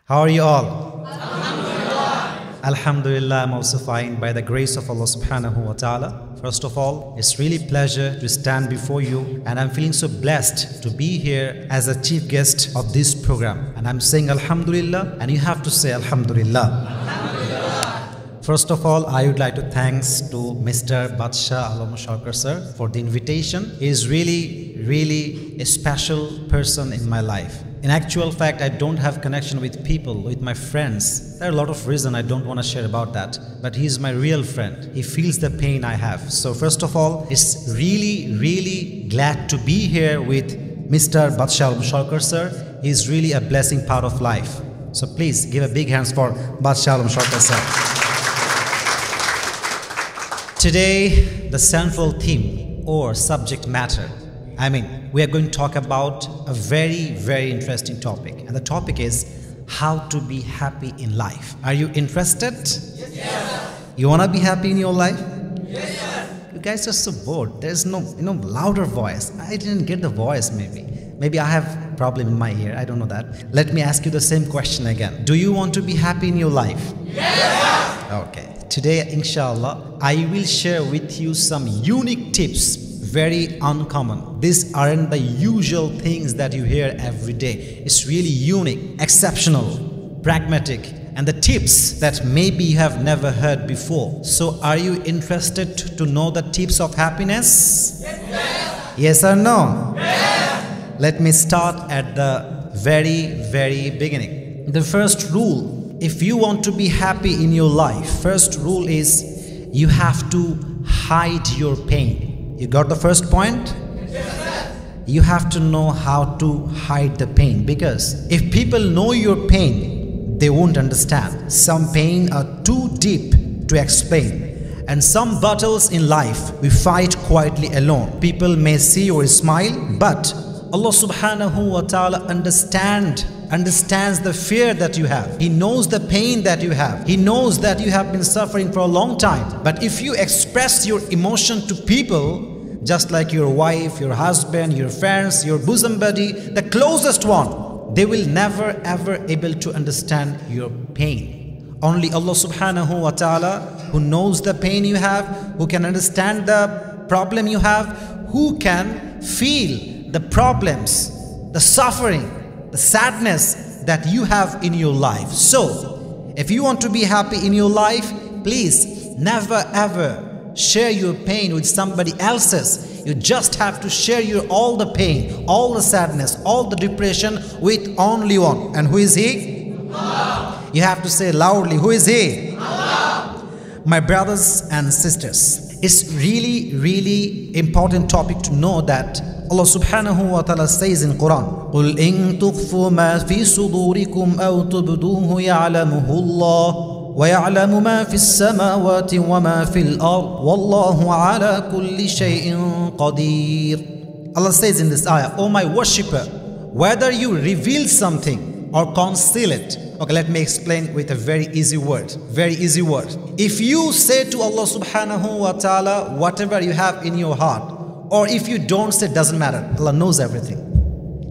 How are you all? Alhamdulillah, I'm also fine by the grace of Allah subhanahu wa ta'ala. First of all, it's really pleasure to stand before you, and I'm feeling so blessed to be here as a chief guest of this program. And I'm saying Alhamdulillah, and you have to say Alhamdulillah. First of all, I would like to thanks to Mr. Badsha Al-Musharkar sir for the invitation. He is really a special person in my life. In actual fact, I don't have connection with people, with my friends. There are a lot of reasons I don't want to share about that. But he's my real friend. He feels the pain I have. So first of all, it's really glad to be here with Mr. Badsha Al-Musharkar sir. He's really a blessing part of life. So please give a big hands for Badsha Al-Musharkar sir. Today, the central theme or subject matter, we are going to talk about a very interesting topic. And the topic is how to be happy in life. Are you interested? Yes. You want to be happy in your life? Yes. You guys are so bored. There's no louder voice. I didn't get the voice maybe. Maybe I have a problem in my ear. I don't know that. Let me ask you the same question again. Do you want to be happy in your life? Yes. Okay. Today, inshallah, I will share with you some unique tips, very uncommon. These aren't the usual things that you hear every day. It's really unique, exceptional, pragmatic, and the tips that maybe you have never heard before. So, are you interested to know the tips of happiness? Yes. Yes or no? Yes. Let me start at the very beginning. The first rule. If you want to be happy in your life, first rule is you have to hide your pain. You got the first point? Yes. You have to know how to hide the pain, because if people know your pain, they won't understand. Some pain are too deep to explain. And some battles in life we fight quietly alone. People may see or smile, but Allah subhanahu wa ta'ala understands the fear that you have. He knows the pain that you have. He knows that you have been suffering for a long time. But if you express your emotion to people, just like your wife, your husband, your friends, your bosom buddy, the closest one, they will never ever able to understand your pain. Only Allah subhanahu wa ta'ala, who knows the pain you have, who can understand the problem you have, who can feel the problems, the suffering, the sadness that you have in your life. So, if you want to be happy in your life, please never ever share your pain with somebody else's. You just have to share all the pain, all the sadness, all the depression with only one. And who is he? Allah. You have to say loudly, who is he? Allah. My brothers and sisters, it's really important topic to know that Allah subhanahu wa ta'ala says in Quran, قُلْ إِن تُخْفُوا مَا فِي صُدُورِكُمْ أَوْ تُبْدُوهُ يَعْلَمُهُ اللَّهُ وَيَعْلَمُ مَا فِي السَّمَاوَاتِ وَمَا فِي الْأَرْضِ وَاللَّهُ عَلَى كُلِّ شَيْءٍ قَدِيرٌ. Allah says in this ayah, O my worshipper, whether you reveal something or conceal it. Okay, let me explain with a very easy word. If you say to Allah subhanahu wa ta'ala whatever you have in your heart, or if you don't say, it doesn't matter. Allah knows everything.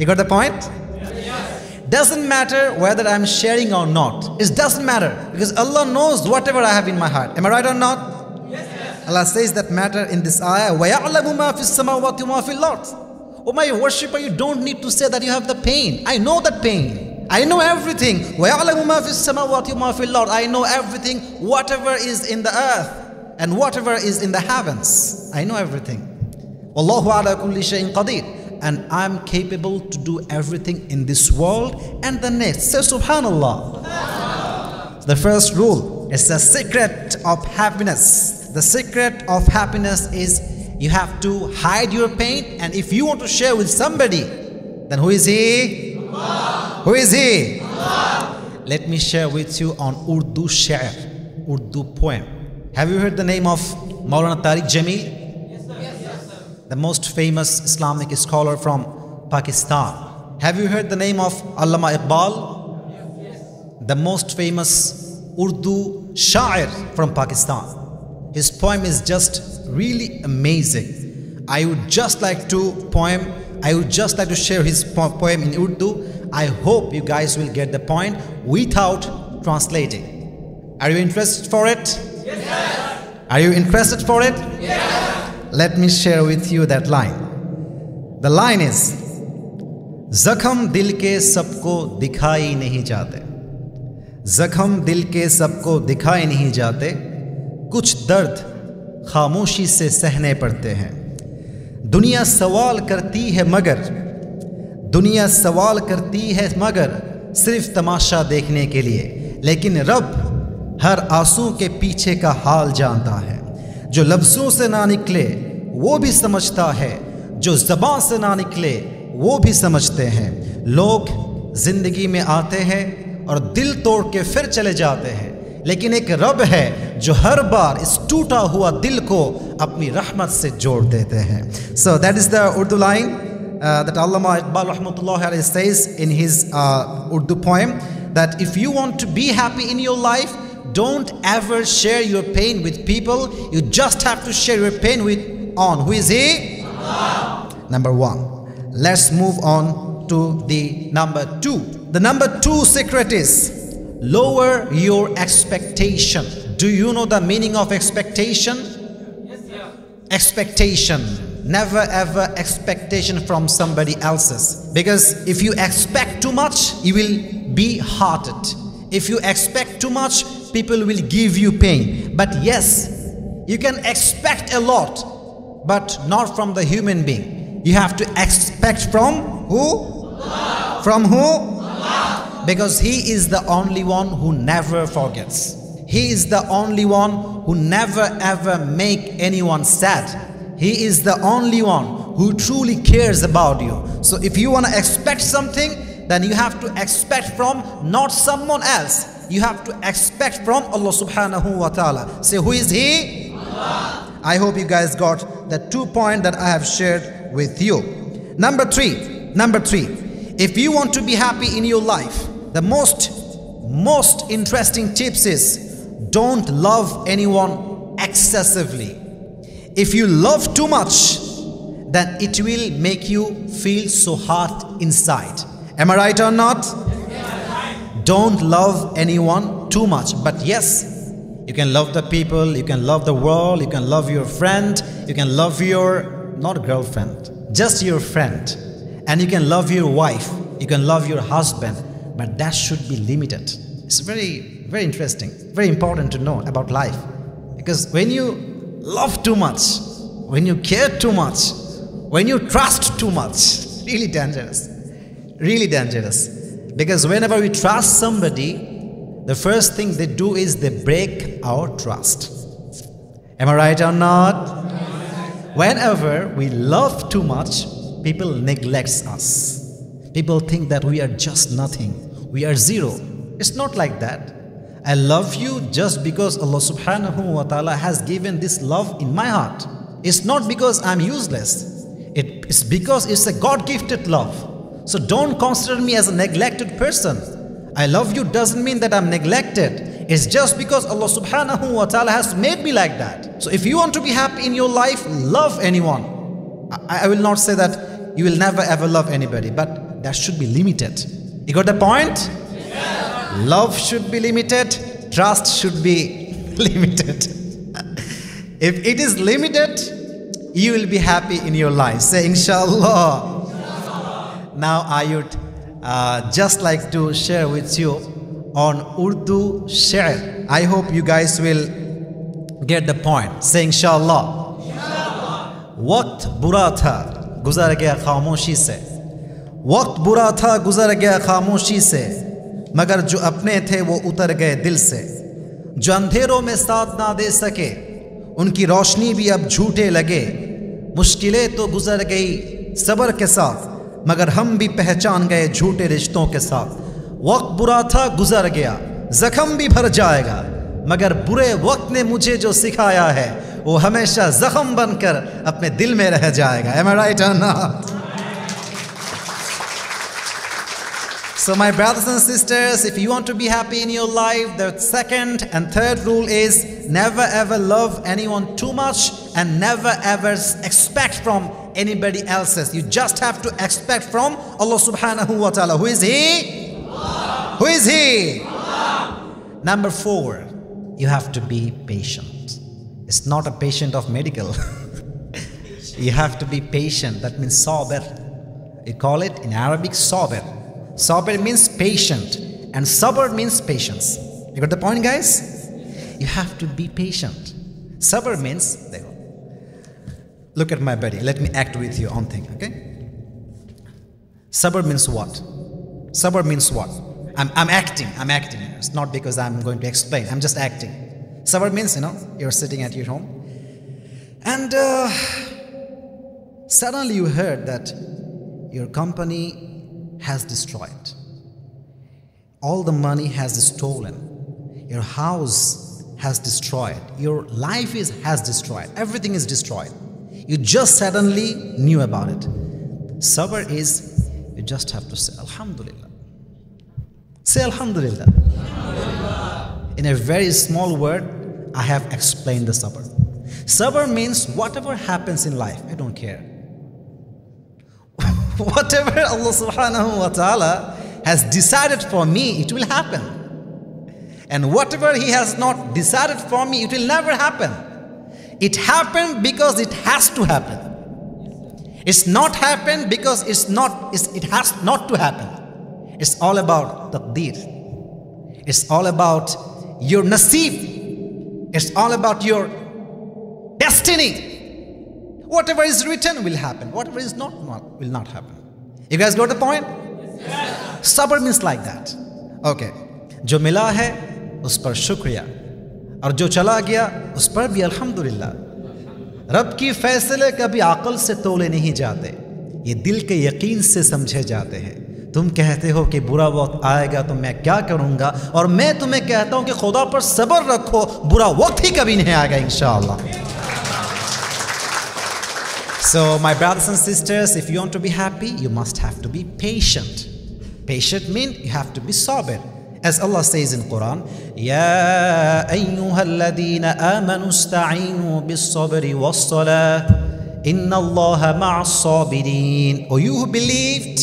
You got the point? Yes. Doesn't matter whether I'm sharing or not. It doesn't matter, because Allah knows whatever I have in my heart. Am I right or not? Yes. Allah says that matter in this ayah. وَيَعْلَمُ مَا فِي السَّمَاوَاتِ وَمَا فِي الْأَرْضِ. Oh my worshipper, you don't need to say that you have the pain. I know that pain. I know everything. وَيَعْلَمُ مَا فِي السَّمَاوَاتِ وَمَا فِي الْأَرْضِ. I know everything, whatever is in the earth and whatever is in the heavens. I know everything. Wallahu ala kulli shay'in qadir. And I'm capable to do everything in this world and the next. Say subhanallah. The first rule is the secret of happiness. The secret of happiness is you have to hide your pain, and if you want to share with somebody, then who is he? Allah. Who is he? Allah. Let me share with you on Urdu Sha'r, Urdu poem. Have you heard the name of Maulana Jamil? The most famous Islamic scholar from Pakistan. Have you heard the name of Allama Iqbal? Yes. The most famous Urdu Sha'ir from Pakistan. His poem is just really amazing. I would just like to share his poem in Urdu. I hope you guys will get the point without translating. Are you interested for it? Yes. Are you interested for it? Yes. Let me share with you that line. The line is, जख्म दिल के सबको दिखाई नहीं जाते, जख्म दिल के सबको दिखाई नहीं जाते, कुछ दर्द खामोशी से सहने पड़ते हैं। दुनिया सवाल करती है मगर, दुनिया सवाल करती है मगर सिर्फ तमाशा देखने के लिए, लेकिन रब हर आंसू के पीछे का हाल जानता है। जो लफ्ज़ों से ना निकले वो भी समझता है, जो ज़बान से ना निकले वो भी समझते हैं। लोग ज़िंदगी में आते हैं और दिल तोड़ के फिर चले जाते हैं, लेकिन एक रब है जो हर बार इस टूटा हुआ दिल को अपनी रहमत से जोड़ देते हैं। So that is the Urdu line that Allama Iqbal rahmatullahi alayhi says in his Urdu poem, that if you want to be happy in your life, don't ever share your pain with people. You just have to share your pain with who is he? Allah. Number one. Let's move on to the number two. The number two secret is lower your expectation. Do you know the meaning of expectation? Yes, sir. Expectation. Never ever expectation from somebody else's. Because if you expect too much, you will be hurted. If you expect too much, people will give you pain. But yes, you can expect a lot, but not from the human being. You have to expect from who? Allah. From who? Allah. Because He is the only one who never forgets. He is the only one who never ever make anyone sad. He is the only one who truly cares about you. So if you want to expect something, then you have to expect from not someone else. You have to expect from Allah subhanahu wa ta'ala. Say, who is He? Allah. I hope you guys got the 2 points that I have shared with you. Number three, if you want to be happy in your life, the most interesting tips is don't love anyone excessively. If you love too much, then it will make you feel so hot inside. Am I right or not? Yes. Don't love anyone too much. But yes, you can love the people, you can love the world, you can love your friend, you can love your not girlfriend, just your friend, and you can love your wife, you can love your husband, but that should be limited. It's very, very interesting, very important to know about life, because when you love too much, when you care too much, when you trust too much, really dangerous, because whenever we trust somebody, the first thing they do is they break our trust. Am I right or not? Whenever we love too much, people neglect us. People think that we are just nothing. We are zero. It's not like that. I love you just because Allah subhanahu wa ta'ala has given this love in my heart. It's not because I'm useless. It's because it's a God-gifted love. So don't consider me as a neglected person. I love you doesn't mean that I'm neglected. It's just because Allah subhanahu wa ta'ala has made me like that. So if you want to be happy in your life, love anyone. I will not say that you will never ever love anybody, but that should be limited. You got the point? Yeah. Love should be limited. Trust should be limited. If it is limited, you will be happy in your life. Say inshallah. Inshallah. Now I would just like to share with you on Urdu Sha'r. I hope you guys will get the point. Say inshallah. Inshallah. Waqt bura tha, guzar gaya khamoshi se. Waqt bura tha, guzar gaya khamoshi se. Magar jo apne the wo utar gaye dil se. Jo andheron mein saath na de sake, unki roshni bhi ab jhoote lage. Mushkilein to guzar gayi sabr ke saath, magar hum bhi pehchan gaye jhoote rishton ke saath. वक्त बुरा था गुजर गया, जख्म भी भर जाएगा, मगर बुरे वक्त ने मुझे जो सिखाया है वो हमेशा जख्म बनकर अपने दिल में रह जाएगा. Am I right or not? So my brothers and sisters, if you want to be happy in your life, the second and third rule is never ever love anyone too much and never ever expect from anybody else's. You just have to expect from Allah subhanahu wa ta'ala. Who is He? Allah. Who is He? Allah. Number 4, you have to be patient. It's not a patient of medical. You have to be patient. That means sabr. You call it in Arabic sabr. Sabr means patient, and sabr means patience. You got the point, guys? You have to be patient. Sabr means, look at my body. Let me act with you on thing, okay? Sabr means what? Sabr means what? I'm acting. It's not because I'm going to explain. I'm just acting. Sabr means, you're sitting at your home, and suddenly you heard that your company has destroyed. All the money has stolen. Your house has destroyed. Your life has destroyed. Everything is destroyed. You just suddenly knew about it. Sabr is, you just have to say Alhamdulillah. Say Alhamdulillah. Alhamdulillah. In a very small word, I have explained the sabr. Sabr means whatever happens in life, I don't care. Whatever Allah subhanahu wa ta'ala has decided for me, it will happen. And whatever He has not decided for me, it will never happen. It happened because it has to happen. It's not happened because it has not to happen. It's all about taqdeer. It's all about your naseeb. It's all about your destiny. Whatever is written will happen. Whatever is not will not happen. You guys got the point? Yes. Sabr means like that. Okay. जो मिला है उस पर शुक्रिया और जो चला गया उस पर भी अल्हम्दुलिल्लाह. रब की फैसले कभी अक्ल से तोले नहीं जाते, ये दिल के यकीन से समझे जाते हैं. तुम कहते हो कि बुरा वक्त आएगा तो मैं क्या करूंगा, और मैं तुम्हें कहता हूं कि खुदा पर सब्र रखो, बुरा वक्त ही कभी नहीं आएगा इंशाअल्लाह. So my brothers and sisters, if you want to be happy, you must have to be patient. Patient means you have to be sabr. As Allah says in Quran, Ya ayyuhalladhina amanu ista'inu bis-sabri was-salah, inna Allaha ma'as sabirin. O you who believed,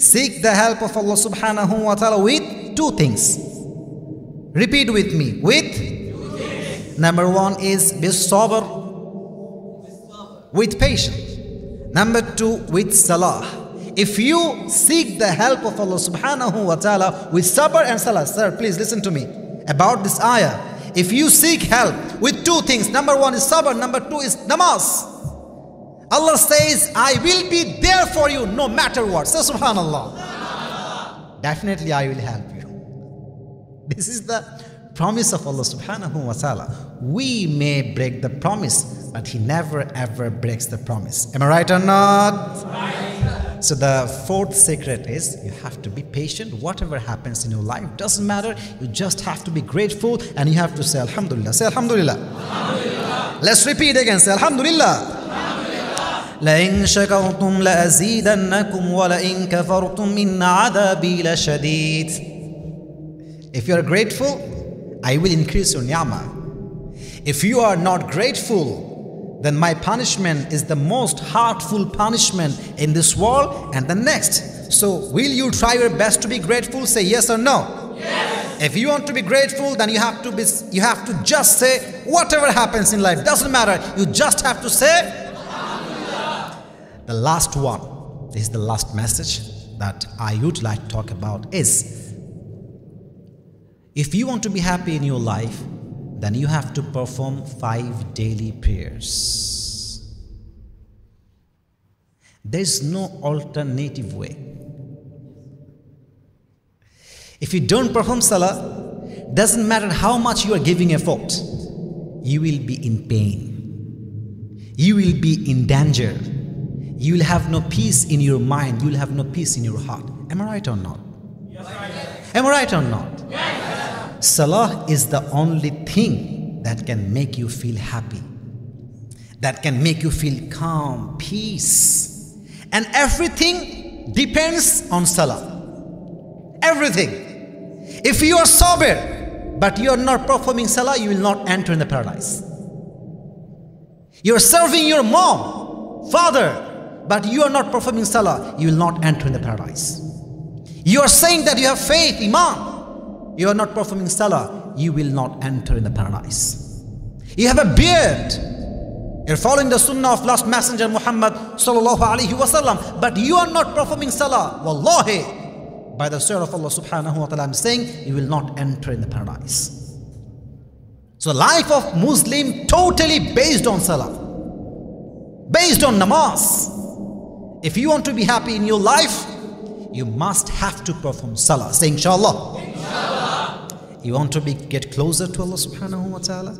seek the help of Allah subhanahu wa ta'ala with 2 things. Repeat with me. With 2 things. Number 1 is bis-sabr, with patience. Number 2, with salah. If you seek the help of Allah subhanahu wa ta'ala with sabr and salah, sir, please listen to me about this ayah. If you seek help with 2 things, number 1 is sabr, number 2 is namaz. Allah says, I will be there for you no matter what. So subhanallah. Definitely I will help you. This is the promise of Allah subhanahu wa ta'ala. We may break the promise, but He never ever breaks the promise. Am I right or not? Right. So the 4th secret is you have to be patient. Whatever happens in your life doesn't matter. You just have to be grateful and you have to say Alhamdulillah. Say Alhamdulillah. Alhamdulillah. Let's repeat again. Say Alhamdulillah. لئن شكرتم لأزيدنكم ولئن كفرتم إن عذابي لشديد. If you are grateful, I will increase your ni'mah. If you are not grateful, then my punishment is the most heartful punishment in this world and the next. So will you try your best to be grateful? Say yes or no. Yes. If you want to be grateful, then you have to just say whatever happens in life doesn't matter. You just have to say the last one. This is the last message that I would like to talk about is, if you want to be happy in your life, then you have to perform 5 daily prayers. There is no alternative way. If you don't perform salah, doesn't matter how much you are giving effort, you will be in pain. You will be in danger. You will have no peace in your mind. You will have no peace in your heart. Am I right or not? Yes, right. Am I right or not? Yes. Salah is the only thing that can make you feel happy, that can make you feel calm, peace. And everything depends on salah. Everything. If you are sober, but you are not performing salah, you will not enter in the paradise. You are serving your mom, Father, but you are not performing salah, you will not enter in the paradise. You are saying that you have faith, iman. You are not performing salah, you will not enter in the paradise. You have a beard. You're following the sunnah of last messenger Muhammad sallallahu alaihi wasallam, but you are not performing salah. Wallahi, by the sword of Allah subhanahu wa ta'ala, I'm saying you will not enter in the paradise. So life of Muslim totally based on salah, based on namaz. If you want to be happy in your life, you must have to perform salah. Say inshallah. Inshallah. You want to get closer to Allah subhanahu wa ta'ala?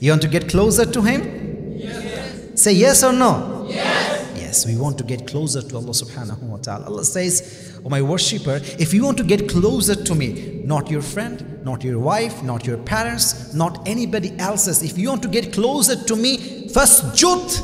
You want to get closer to Him? Yes. Say yes or no? Yes. Yes, we want to get closer to Allah subhanahu wa ta'ala. Allah says, oh my worshipper, if you want to get closer to me, not your friend, not your wife, not your parents, not anybody else's. If you want to get closer to me, fasjud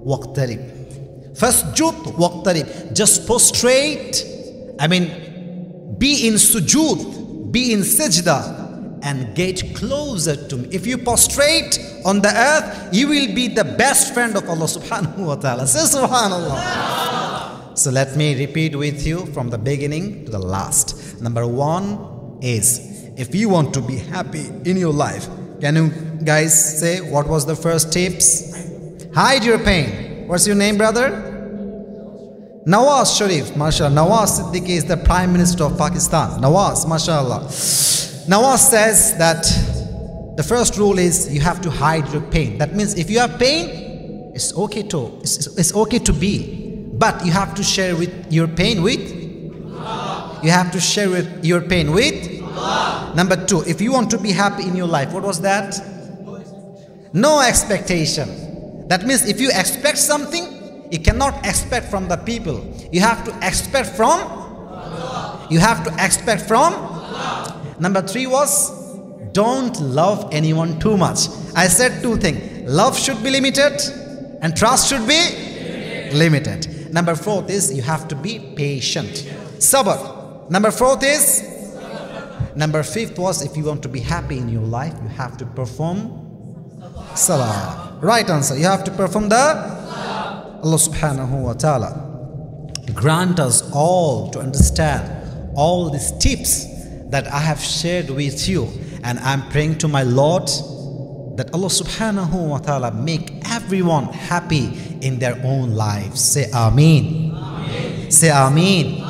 waqtarib. Fasjud waqtarib. Just prostrate. Be in sujood, be in sajda, and get closer to me. If you prostrate on the earth, you will be the best friend of Allah subhanahu wa ta'ala. Say subhanallah. So let me repeat with you from the beginning to the last. Number one is, if you want to be happy in your life, can you guys say what was the first tips? Hide your pain. What's your name, brother? Nawaz Sharif, mashallah. Nawaz Siddiqui is the Prime Minister of Pakistan. Nawaz, mashallah. Nawaz says that the first rule is you have to hide your pain. That means if you have pain, it's okay to be, but you have to share with your pain with Allah. You have to share with your pain with Allah. Number two, if you want to be happy in your life, what was that? No expectation. That means if you expect something, you cannot expect from the people. You have to expect from Allah. You have to expect from Allah. Number three was, don't love anyone too much. I said two things. Love should be limited and trust should be limited. Number fourth is, you have to be patient. Sabr. Number fourth is, number fifth was, if you want to be happy in your life, you have to perform salah. Right answer. You have to perform the Allah subhanahu wa ta'ala grant us all to understand all these tips that I have shared with you, and I'm praying to my Lord that Allah subhanahu wa ta'ala make everyone happy in their own lives. Say Ameen. Say Ameen.